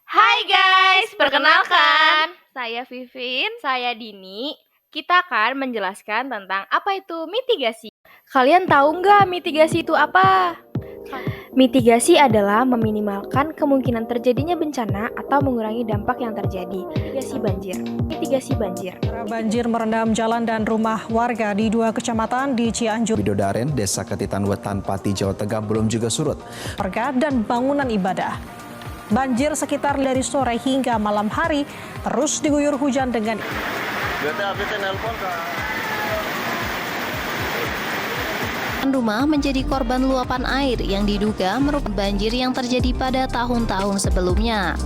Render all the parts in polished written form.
Hai guys, perkenalkan. Saya Vivin. Saya Dini. Kita akan menjelaskan tentang apa itu mitigasi. Kalian tahu nggak mitigasi itu apa? Mitigasi adalah meminimalkan kemungkinan terjadinya bencana atau mengurangi dampak yang terjadi. Mitigasi banjir. Banjir merendam jalan dan rumah warga di 2 kecamatan di Cianjur, Widodaren, Desa Ketitan Wetan, Pati, Jawa Tengah belum juga surut. Warga dan bangunan ibadah. Banjir sekitar dari sore hingga malam hari terus diguyur hujan dengan rumah menjadi korban luapan air yang diduga merupakan banjir yang terjadi pada tahun-tahun sebelumnya.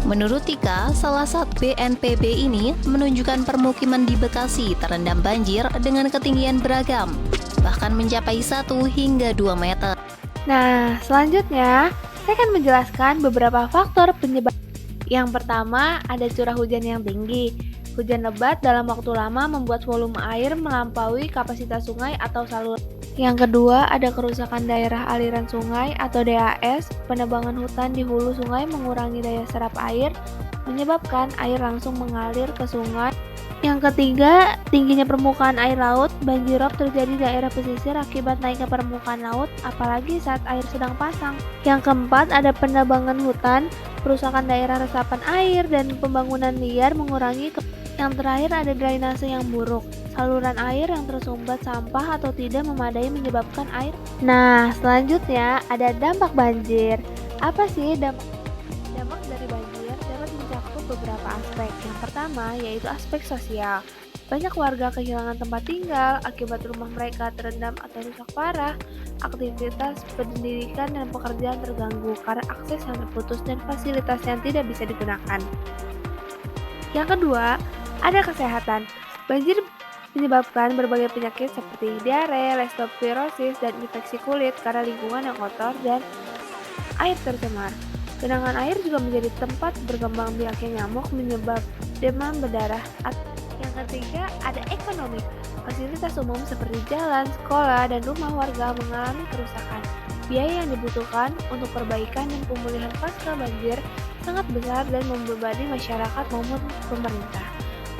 Menurut Tika, salah satu BNPB ini menunjukkan permukiman di Bekasi terendam banjir dengan ketinggian beragam, bahkan mencapai 1 hingga 2 meter. Nah, selanjutnya saya akan menjelaskan beberapa faktor penyebab. Yang pertama, ada curah hujan yang tinggi. Hujan lebat dalam waktu lama membuat volume air melampaui kapasitas sungai atau saluran. Yang kedua, ada kerusakan daerah aliran sungai atau DAS. Penebangan hutan di hulu sungai mengurangi daya serap air, menyebabkan air langsung mengalir ke sungai. Yang ketiga, tingginya permukaan air laut. Banjirop terjadi di daerah pesisir akibat naiknya permukaan laut, apalagi saat air sedang pasang. Yang keempat, ada penebangan hutan, perusakan daerah resapan air, dan pembangunan liar mengurangi. Yang terakhir, ada drainase yang buruk. Saluran air yang tersumbat sampah atau tidak memadai menyebabkan air. Nah, selanjutnya ada dampak banjir. Apa sih dampak dari banjir? Dapat mencakup beberapa aspek. Yang pertama yaitu aspek sosial. Banyak warga kehilangan tempat tinggal akibat rumah mereka terendam atau rusak parah. Aktivitas pendidikan dan pekerjaan terganggu karena akses yang terputus dan fasilitas yang tidak bisa digunakan. Yang kedua, ada kesehatan. Banjir menyebabkan berbagai penyakit seperti diare, leptospirosis, dan infeksi kulit karena lingkungan yang kotor dan air tercemar. Genangan air juga menjadi tempat berkembang biaknya nyamuk menyebabkan demam berdarah. Yang ketiga, ada ekonomi. Fasilitas umum seperti jalan, sekolah, dan rumah warga mengalami kerusakan. Biaya yang dibutuhkan untuk perbaikan dan pemulihan pasca banjir sangat besar dan membebani masyarakat maupun pemerintah.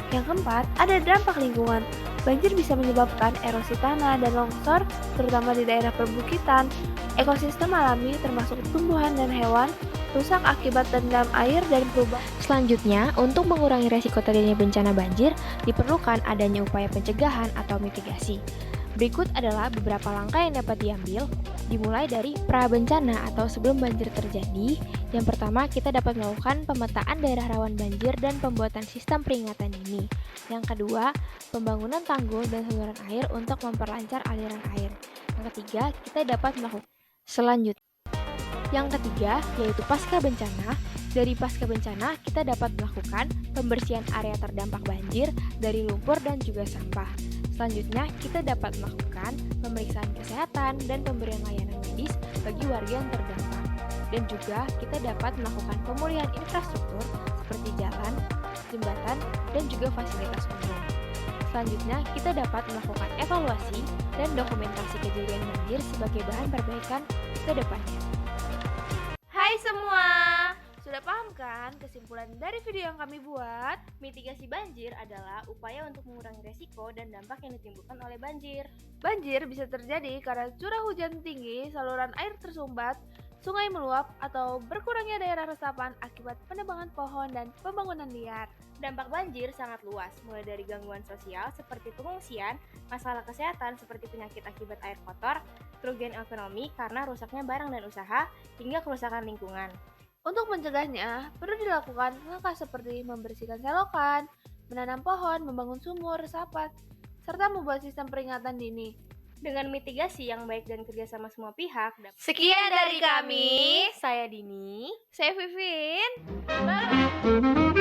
Yang keempat, ada dampak lingkungan. Banjir bisa menyebabkan erosi tanah dan longsor, terutama di daerah perbukitan. Ekosistem alami termasuk tumbuhan dan hewan rusak akibat terendam air dan perubahan. Selanjutnya, untuk mengurangi resiko terjadinya bencana banjir, diperlukan adanya upaya pencegahan atau mitigasi. Berikut adalah beberapa langkah yang dapat diambil, dimulai dari pra-bencana atau sebelum banjir terjadi. Yang pertama, kita dapat melakukan pemetaan daerah rawan banjir dan pembuatan sistem peringatan dini. Yang kedua, pembangunan tanggul dan saluran air untuk memperlancar aliran air. Yang ketiga, kita dapat melakukan selanjutnya. Yang ketiga, yaitu pasca bencana. Dari pasca bencana, kita dapat melakukan pembersihan area terdampak banjir dari lumpur dan juga sampah. Selanjutnya, kita dapat melakukan pemeriksaan kesehatan dan pemberian layanan medis bagi warga yang terdampak. Dan juga kita dapat melakukan pemulihan infrastruktur seperti jalan, jembatan, dan juga fasilitas umum. Selanjutnya, kita dapat melakukan evaluasi dan dokumentasi kejadian banjir sebagai bahan perbaikan ke depannya. Hai semua! Sudah paham kan kesimpulan dari video yang kami buat? Mitigasi banjir adalah upaya untuk mengurangi resiko dan dampak yang ditimbulkan oleh banjir. Banjir bisa terjadi karena curah hujan tinggi, saluran air tersumbat, sungai meluap, atau berkurangnya daerah resapan akibat penebangan pohon dan pembangunan liar. Dampak banjir sangat luas, mulai dari gangguan sosial seperti pengungsian, masalah kesehatan seperti penyakit akibat air kotor, kerugian ekonomi karena rusaknya barang dan usaha, hingga kerusakan lingkungan. Untuk mencegahnya, perlu dilakukan langkah seperti membersihkan selokan, menanam pohon, membangun sumur, resapan, serta membuat sistem peringatan dini. Dengan mitigasi yang baik dan kerjasama semua pihak. Sekian dari kami. Saya Dini. Saya Vivin. Bye.